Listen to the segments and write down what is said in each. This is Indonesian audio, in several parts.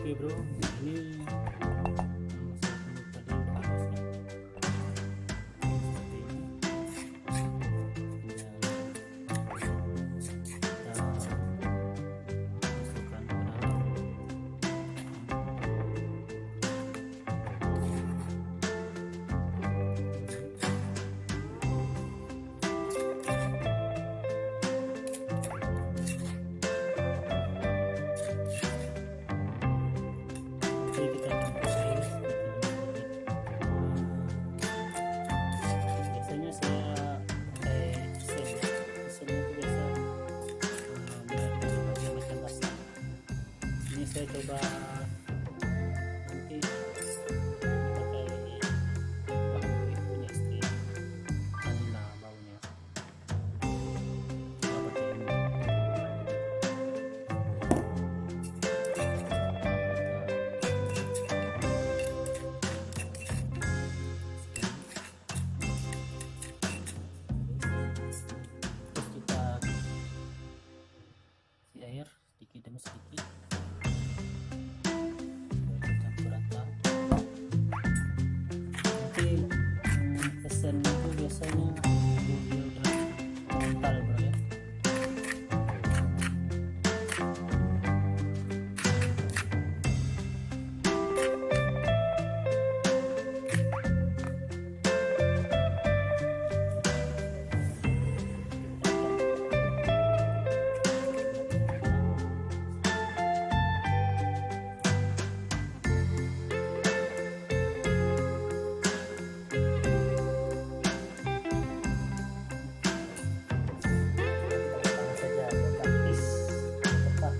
Oke bro, ini tadi udah habis ya. Seperti ini. Kita masukkan ke dalam. Jadi kita campur air biasanya saya pakai sen. Sen itu biasa biar bagian macam basah. Ini saya coba nanti pakai bahan punya istri anilah baunya. Coba pakai ini. Terus kita isi air sedikit demi sedikit, campur rata. Nanti esen itu biasanya udah kental bro ya. Saja praktis tepat.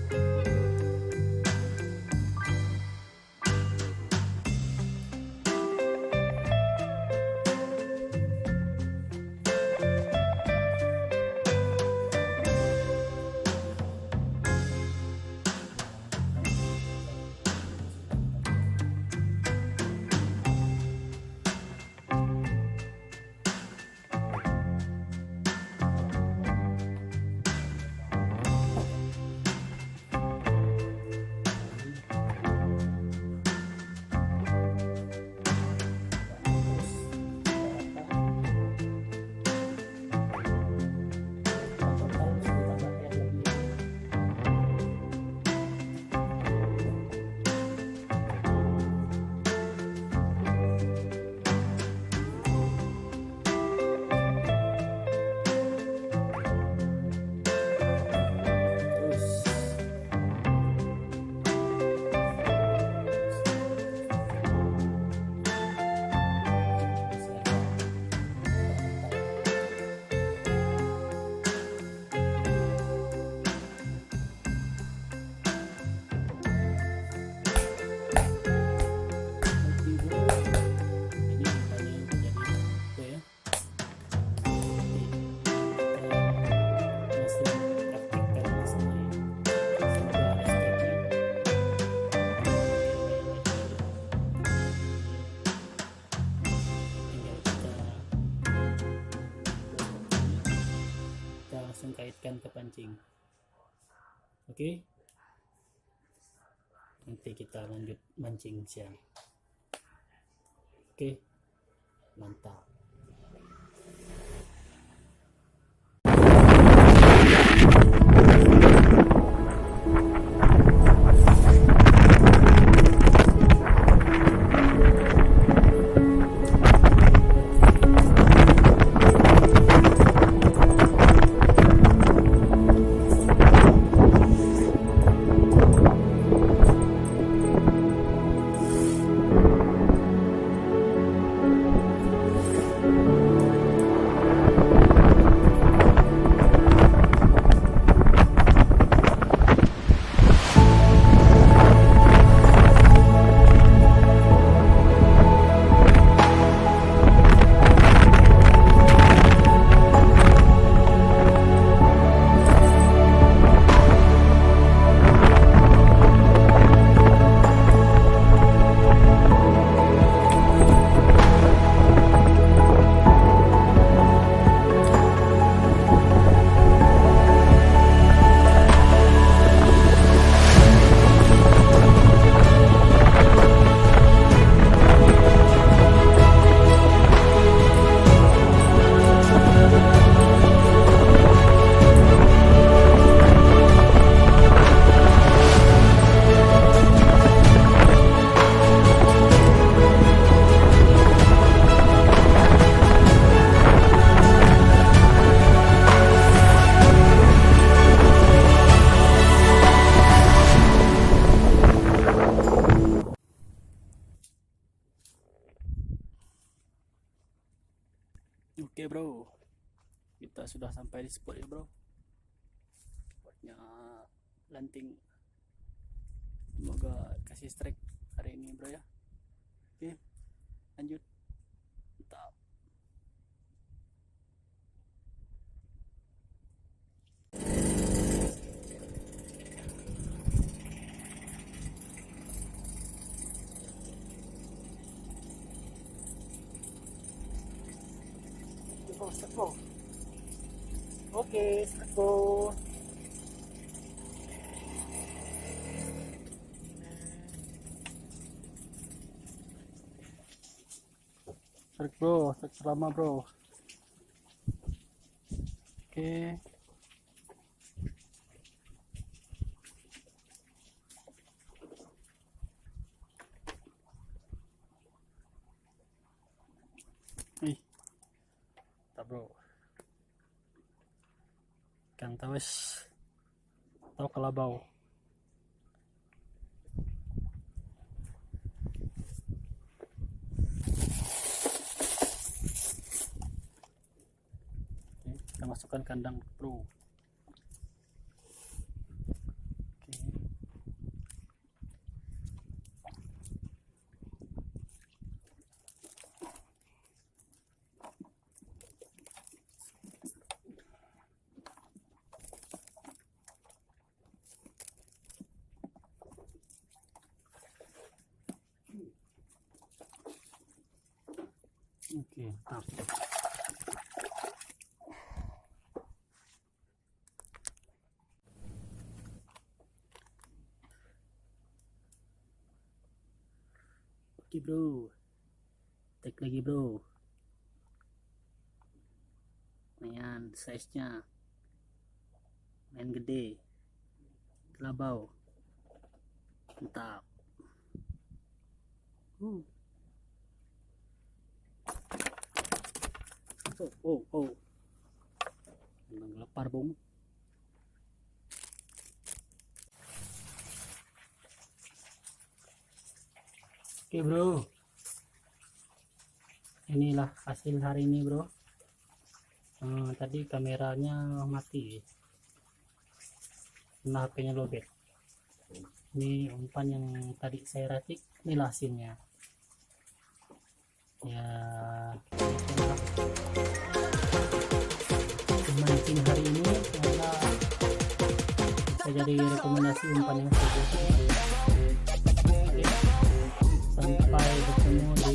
Langsung kaitkan ke pancing. Oke, nanti kita lanjut mancing siang. Oke, mantap. sudah sampai di spot ya bro, spotnya lanting. Semoga kasih strike hari ini bro ya. Oke, lanjut. Mantap. Oke, strike. Strike bro, strike lama bro. Oke. Ih, tak bro. Ikan tawes atau kelabau. Kita masukkan kandang bro. Oke, mantap. Oke bro, take lagi bro. Lumayan size nya, main gede, kelabau, mantap. Oh, lepar bung. Oke bro, inilah hasil hari ini bro. Tadi kameranya mati karena HP-nya lobet. Ini umpan yang tadi saya racik, inilah hasilnya ya. Pemancing hari ini semoga bisa jadi rekomendasi umpan yang sesuai. Sampai bertemu di